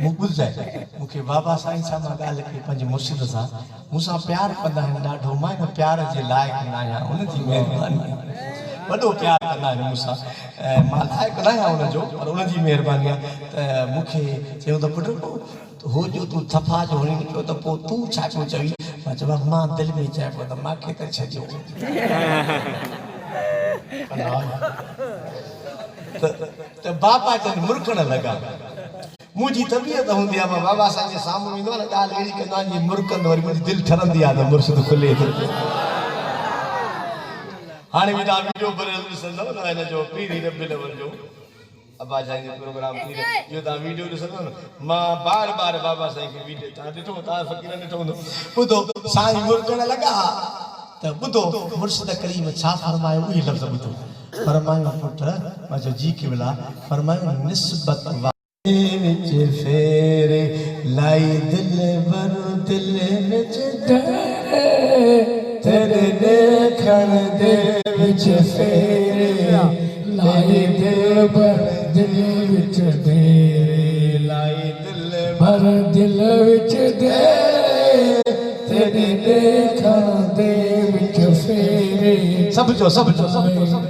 मुकुल जाए मुखे बाबा साईं सा मां गाल के पंज मुर्शिद सा मुसा प्यार कंदा आहिनि ॾाढो मां इन प्यार जे लायक न आहियां उन जी महिरबानी वॾो प्यार कंदा आहिनि मूंसां मां लायक न आहियां उन जो पर उन जी महिरबानी आहे त मूंखे चयो त पुटु हो जो तूं थफा जो हणी निकियो त पोइ तूं छा पियो चवी मां चयो मां दिलि में चयो पियो त मूंखे त छॾियो त बाबा जन मुरकण लॻा मुझी तबीयत होंदी आहे मां बाबा साईं जे साम्हूं ईंदो आहे न ॻाल्हि अहिड़ी कंदो आहियां जीअं मुरकंदो वरी मुंहिंजी दिलि ठरंदी आहे त मुर्शिद खुले थो हाणे बि तव्हां वीडियो पर ॾिसंदव न हिन जो पीरी रबिल अवल जो अब्बा साईं जो प्रोग्राम थी रहियो इहो तव्हां वीडियो ॾिसंदव न मां बार बार बाबा साईं खे वीडियो तव्हां ॾिठो तव्हां फ़क़ीर ॾिठो हूंदो ॿुधो साईं मुरकण लॻा त ॿुधो मुर्शिद करीम छा फरमायो उहे लफ़्ज़ ॿुधो फरमायो पुटु मां चयो जी क़िबला फरमायो निस्बत विच फेरे लाई दिल बर दिल विच तेरे देखण दे विच फेरे लाई दिल बर दिल विच फेरे लाई दिल बर दिल विच दे तेरे देखण दे विच फेरे सब जो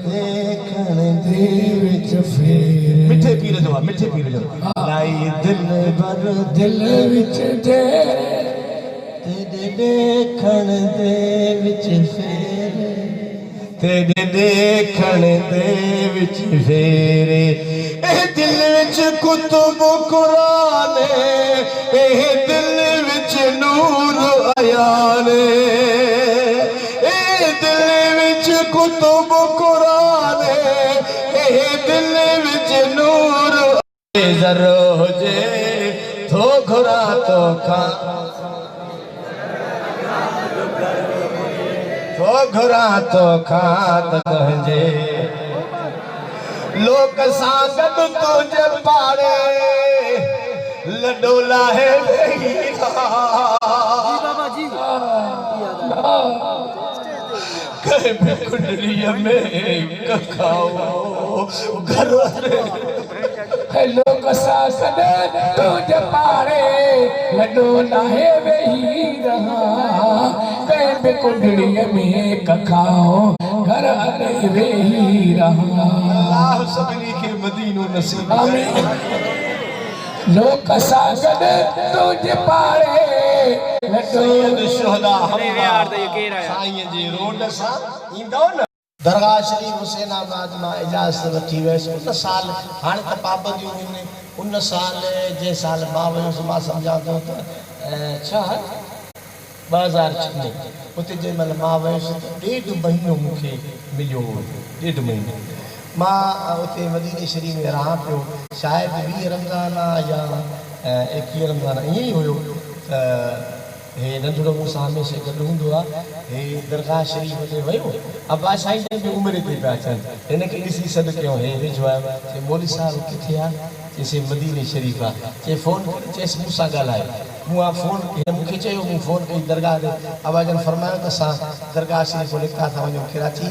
देखण दे विच फेरे मिठे पीर जो मिठे पीर जो लाई दिल बर दिल विच तेरे देखण दे विच फेरे तेरे देखण दे विच फेरे ए दिल विच कुतुब कुरान ए दिल विच नूर अयान ए दिल विच कुतुब कुरान ए दिल विच नूर जरो जे थो घुरा तो खा थो घुरा तो खात तुझे लोक सां गॾु तुझे पाड़े लडोला है कुंडलीअ में कखाओ घर लोक सां गॾु तुझे पाड़े लडोला है वेही रहा कंहिं कुंडलीअ में कखाओ घर अड़े वेही रहा अल्लाह सभिनी खे मदीनो नसीब आमीन लोक सां गॾु तुझे पाड़े सैयद शुहदा साईं जे रोड सां ईंदो न दरगाह शरीफ हुसैनाबाद मां इजाज़त वठी वियुसि उन साल हाणे त पाबंदियूं आहिनि उन साल जे साल मां वियुसि मां सम्झां थो त छा 2006 में उते जंहिं महिल मां वियुसि त 1.5 महीनो मूंखे मिलियो हो 1.5 महीनो मां उते मदीने शरीफ में रहां पियो शायदि 20 रमज़ान या 21 रमज़ान ईअं ई हुयो त हे नंढड़ो मूंसां हमेशह गॾु हूंदो आहे हे दरगाह शरीफ ते वियो अब्बा साईं जन बि उमिरि ते पिया अचनि हिनखे ॾिसी सॾु कयो हे वेझो आहे चई मौली साहिबु किथे आहे चइसि मदीने शरीफ आहे चई फोन चइसि मूंसां ॻाल्हाए मूं फोन मूंखे चयो मूं फोन कई दरगाह ते अब्बा जन फरमायो त असां दरगाह शरीफ निकिता था वञूं कराची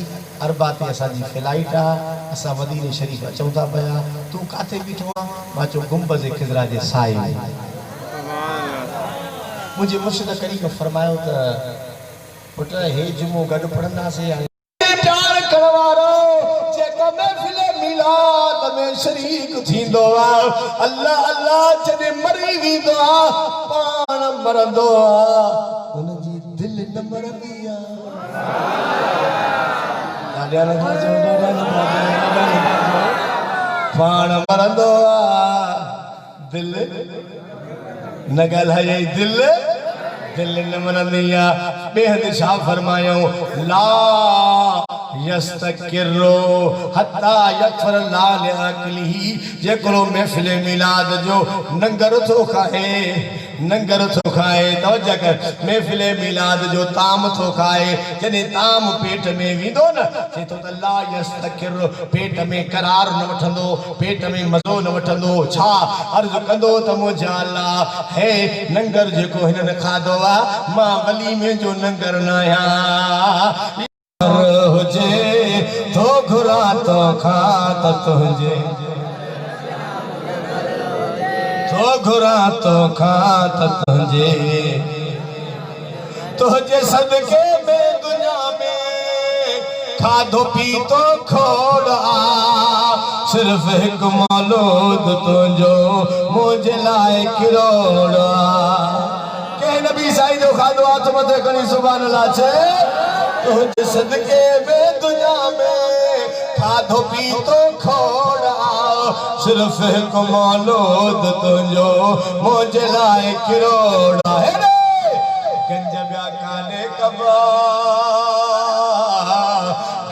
अरबा ते असांजी फ्लाइट आहे असां मदीने शरीफ अचूं था पिया तूं किथे बीठो आहे मां चयो गुंबज़ खिज़रा जे साए में मुझे मुर्शिद करीम फरमायो त पुट हे जुमो गॾु पढ़ंदासीं प्यार करण वारो जेको महफ़िल मिलाद में शरीक थींदो आहे अल्लाह अल्लाह जॾहिं मरी वेंदो आहे पाण मरंदो आहे हुन जी दिलि न मरंदी आहे पाण मरंदो आहे दिलि न ॻाल्हाए दिलि दिलि न मरंदी आहे ॿिए छा फरमायो ला यस्तकिरो हत्ता यगफर ला लिअक्लिही जेको महफ़िल मिलाद जो नंगर थो खाए तवज्जो कर महफ़िल मिलाद जो ताम थो खाए जॾहिं ताम पेट में वेंदो न चए थो त ला यस्तकिरो पेट में करार न वठंदो पेट में मज़ो न वठंदो छा अर्ज़ कंदो त मुंहिंजा अल्लाह हे नंगर जेको हिननि खाधो आहे मां वलीमे जो नंगर न आहियां हुजे तो घुरा तो खा तुझे तो तो घुरा तो खात तुझे सदके में दुनिया में खाधो पी तो खोड़ा सिर्फ एक मौलूद तुझो मुझे लाए किरोड़ा के नबी साईं जो खाधो हाथ मथे खणी सुभान अल्लाह छे तुझे सदके में दुनिया में खाधो पी तो खोड़ा सिर्फ एक मौलूद तुझो मुझे लाए किरोड़ा है रे गंज ब्या काने कबा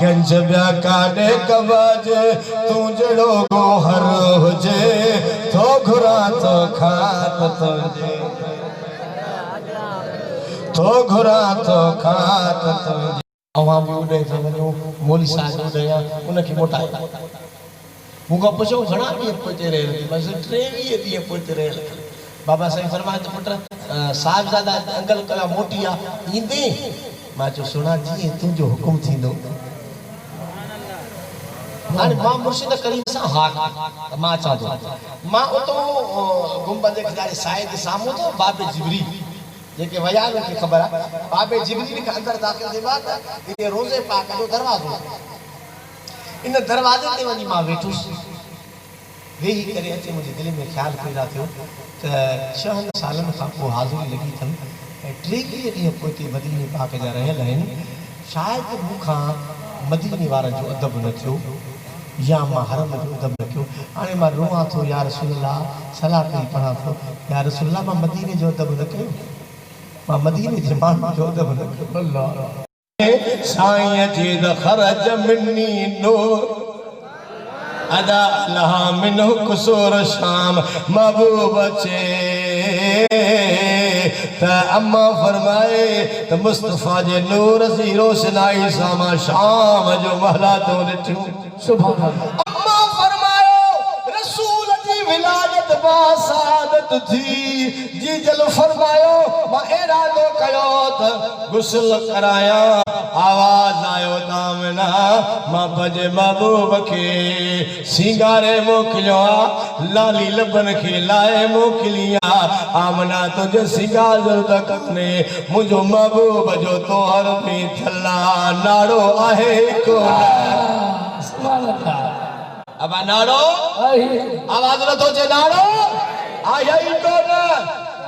गंज ब्या काने कबाज तू जड़ो गोहर हुजे तो घुरा तो खात तुझे तो घुरा तो खात तुझे अवां भी उड़े वञो मोली साहिब उड़या उनखे मोटाए मूंखां पुछो घणा ॾींहं पोइते रहियल बस 23 ॾींहं पोइते रहियल बाबा साईं फरमाए तो पुट साहिबजादा अंगल कला मोटी आ ईंदे मां चयो सुणा जी तुंहिंजो हुकुम थींदो हाणे मां मुर्शिद करीम सां हा मां अचां थो मां उतो गुंबद खजारे साईं जे साम्हूं तो बाबे जिबरी जेके वया मूंखे ख़बर आहे बाबे जिबरी के अंदर दाख़िल थिया त इते रोज़े पाक जो दरवाज़ो इन दरवाजे ते वञी मां वेठुसि वेही करे अचे मुंहिंजे दिलि में ख़्यालु पैदा थियो त 6 सालनि खां पोइ हाज़िरी लॻी अथनि ऐं 23 ॾींहं पोइ मदीने पाक जा रहियल आहिनि शायदि मूंखां मदीने वारनि जो अदब न थियो या मां हरम जो अदब न कयो हाणे मां रोआं थो या रसूल अल्लाह सलाह कई पढ़ां थो या रसूल अल्लाह मां मदीने जो अदब न कयो मां मदीने जे माण्हू जो अदब न कयो अल्लाह साईं जी द खरज मिन्नी नूर अदा लहा मिनो कुसूर शाम महबूब चे त अम्मा फरमाए त मुस्तफा जे नूर सी रोशनाई सामा शाम जो महला तो ॾिठो सुभान अल्लाह अम्मा फरमायो रसूल जी विलादत बा सादत थी जी जल फरमायो मां इरादो कयो त गुस्ल कराया आवाज आयो दामना मां पंहिंजे महबूब खे सिंगारे मोकिलियो लाली लबन खे लाए मोकिलिया आमना तुझे सिंगार ज़रूरत कोन्हे मुंहिंजो महबूब जो तोहर में थला नाड़ो आहे कोन अब नाड़ो आवाज नथो अचे नाड़ो आहे ई कोन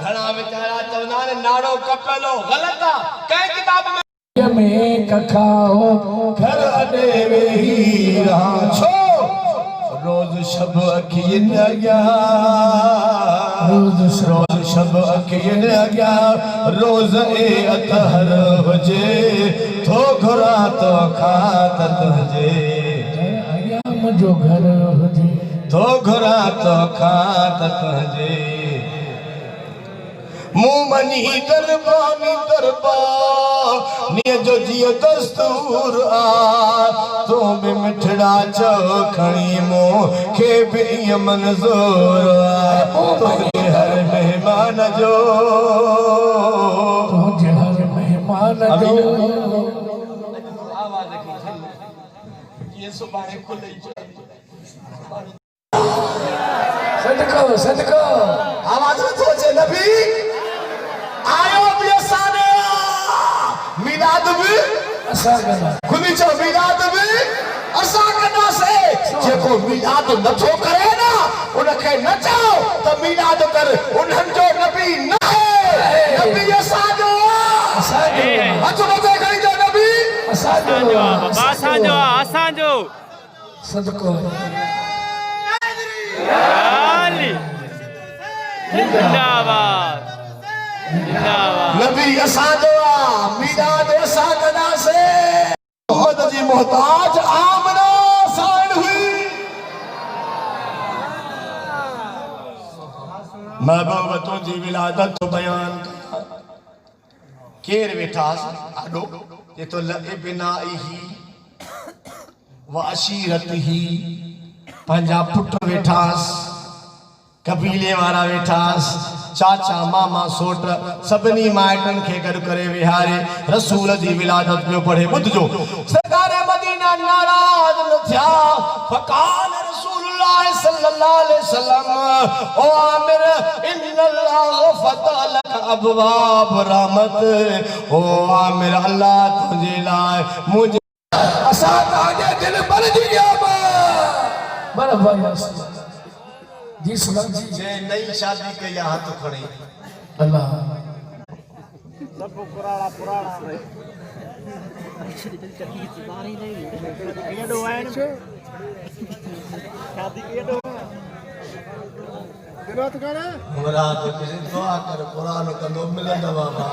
घणा वीचारा चवंदा आहिनि नाड़ो कपेलो ग़लति आहे कंहिं किताब में में कखाओ घर अॾे वेही रहां छो रोज़ शब अखियुनि अॻियां रोज़ शब अखियुनि अॻियां रोज़ ए अतहर हुजे थो घुरा तो खात तुंहिंजे अॻियां मुंहिंजो घर हुजे थो घुरा तो खात तुंहिंजे मूं मनी दरबानी दरबार निय जो जियो दस्तूर आ तो भी मिठड़ा चो खणी मो के भी मंजूर आ तुझे हर मेहमान जो तुझे हर मेहमान जो आवाज की ये सुभाणे खुले सदको सदको आवाज तो अचे नबी आयो भी साने मिलाद भी असा गना खुदी चो मिलाद भी असा कना से जेको मिलाद नथो करे ना उनखे नचाओ त मिलाद कर उन्हन जो नबी न है नबी असा जो हथ मथे खणी जो नबी असा जो असा जो सदको जिंदाबाद जिंदाबाद नबी असा जो मिलाद असा कना से मोहम्मद जी मोहताज आमना साइन हुई महबूब तुझी विलादत तो बयान केर वेठास आडो ये तो लगे बिना ही व अशीरत ही पंजा पुट वेठास कबीले वारा वेठास चाचा मामा सोट सबनी माइटन के गड करे विहारे रसूल जी विलादत में पढ़े बुधजो सरकार मदीना नाराज न थिया फकान रसूलुल्लाह सल्लल्लाहु अलैहि वसल्लम ओ आमिर इन्नल्लाह फतह लक अबवाब रहमत। ओ आमिर अल्लाह तुझे लाए मुझे असा ताजे दिल भर जी गया बराबर जी सुना जी जे नई शादी के यहाँ तो खड़े अल्लाह सब पुराना पुराना शादी की हमरा तो किसी दुआ कर कुरान कंदो मिलंदा बाबा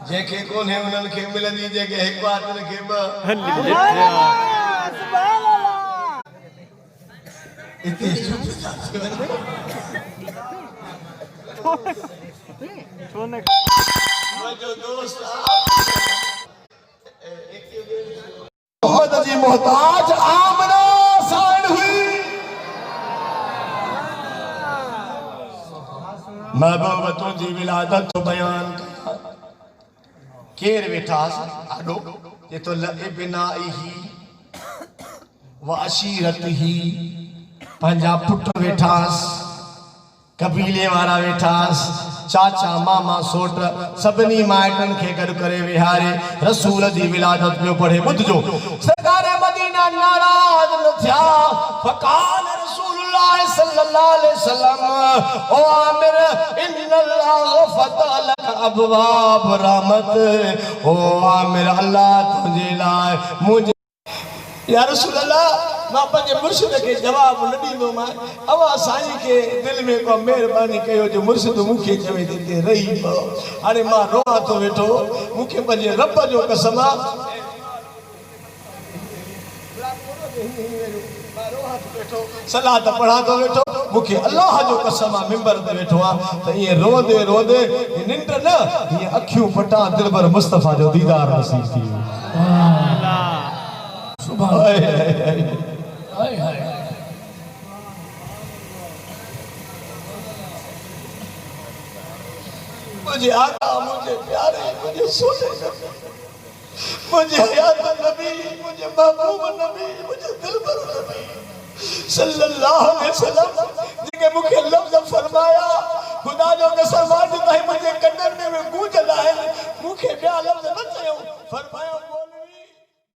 जेके कोने उन्हनि खे मिलंदी जेके हिकु बात खे इतनी जो दोस्त मोहम्मद जी मोहताज आमना साइन हुई महबूबतों जी विलादत तो बयान केर वेठास आडो ये तो बिनाई ही व अशीरत ही पंजा पुट वेठास कबीले वारा वेठास चाचा मामा सोट सबनी माइटन के गड करे विहारे रसूल दी विलादत में पढ़े बुझो सरकार मदीना नाराज न थिया फकान रसूलुल्लाह सल्लल्लाहु अलैहि वसल्लम ओ आमिर इन्नल्लाह फतह लक अबवाब रहमत। ओ आमिर अल्लाह तुझे लाए मुझे या रसूल अल्लाह मां पंहिंजे मुर्शिद के जवाब न ॾींदो मां अवा साईं के दिल में को मेहरबानी कयो जो मुर्शिद मूंखे चवे ते रही हाणे मां रोआ तो वेठो मूंखे पंहिंजे रब जो कसम सलाह त पढ़ा तो वेठो मूंखे अल्लाह जो कसम मिंबर ते वेठो त ये रोदे रोदे निंड न ये अखियूं पटा दिलबर मुस्तफा जो दीदार नसीब थी सुभान हाय हाय मुझे आका मुझे प्यारे मुझे सोने मुझे हयात नबी मुझे महबूब नबी मुझे दिलबर नबी सल्लल्लाहु अलैहि वसल्लम जिके मुखे लफ्ज फरमाया खुदा जो कसम आज ताईं मुझे कन्नन में गूंजदा है मुखे ॿिया लफ्ज न चयो फरमाया